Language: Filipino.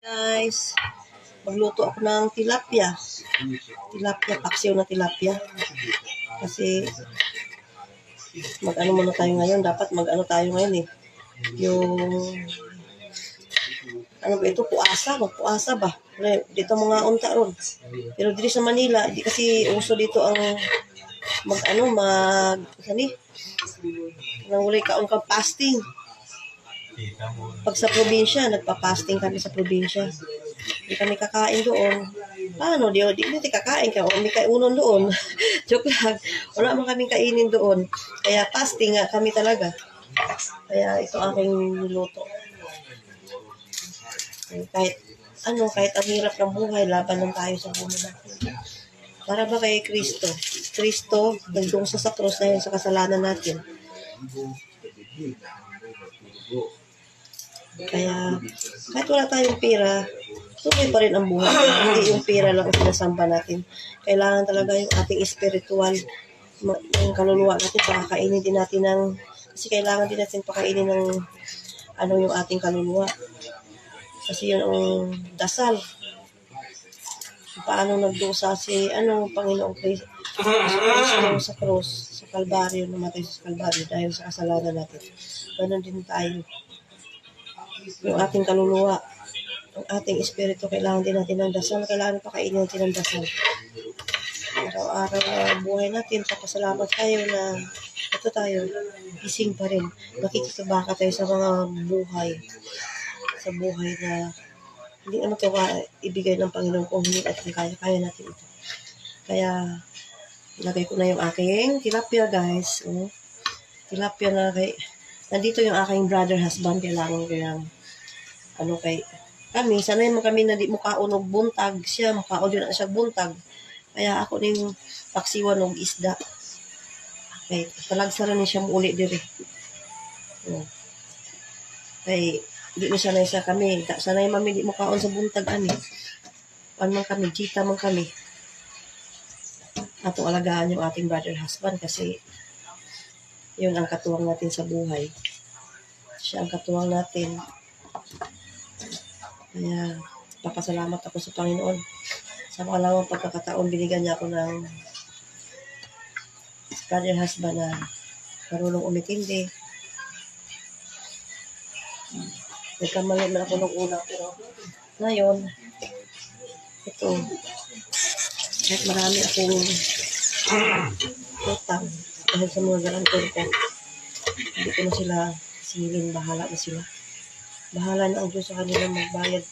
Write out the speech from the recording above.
Guys, magluto ako ng tilapia. Paksiw na tilapia. Kasi mag-ano muna tayo ngayon. Dapat mag-ano tayo ngayon eh. Yung ano ba ito? Puasa. Magpuasa ba? Dito mga unta ron. Pero dito sa Manila, di kasi uso dito ang nang ulay kaon ka fasting. Pag sa probinsya, nagpa-fasting kami sa probinsya. Hindi kami kakain doon. Paano? Di kakain ka. O may kaiunon doon. Joke lang. Wala man kaming kainin doon. Kaya fasting nga kami talaga. Kaya ito aking niluto. Kahit ang hirap ng buhay, laban lang tayo sa buhay natin. Para ba kay Kristo? Kristo, nagdungsa sa krus dahil sa kasalanan natin. Kaya, kahit wala tayong pera, tuloy pa rin ang buhay. Hindi yung pera lang ang sinasamba natin. Kailangan talaga yung ating spiritual, yung kaluluwa natin, pakakainin din natin kasi kailangan din natin pakainin ng yung ating kaluluwa. Kasi yun ang dasal. Paano nagdusa si Panginoong Kristo sa cross, sa Kalbaryo, namatay sa Kalbaryo dahil sa kasalanan natin. Ganon din tayo. Yung ating kaluluwa, ang ating espiritu, kailangan din natin ng dasal. Kailangan pakainin natin ng dasal. Araw-araw na buhay natin, papasalamat tayo na ito tayo, gising pa rin. Makikibaka tayo sa mga buhay. Sa buhay na hindi naman ito ibigay ng Panginoon kung hindi at kaya natin ito. Kaya, ilagay ko na yung aking tilapia, guys. Tilapia na nandito yung aking brother husband. Kailangan ko yung kami, sanay mo kami na di mo kaunog buntag. Siya, makaon yun na siya buntag. Kaya ako ning paksiwan ng isda. Okay, palagsaran ni siya muli diri. Kay, di mo sanay sa kami. Sanay mami, di mo kaon sa buntag, ani. Man kami, chita man kami. Atong alagaan yung ating brother husband kasi yun ang katuwang natin sa buhay. Siya ang katuwang natin. Kaya, papasalamat ako sa Panginoon. Sa pangalawang pagkakataon, binigyan niya ako ng brother husband na marunong umitindi. Nagkamali man ako nung una, pero ngayon, ito, kahit marami akong utang dahil sa mga garantor ko, hindi ko na sila singilin, bahala na sila. Bahala na ang Diyos sa kanila magbayad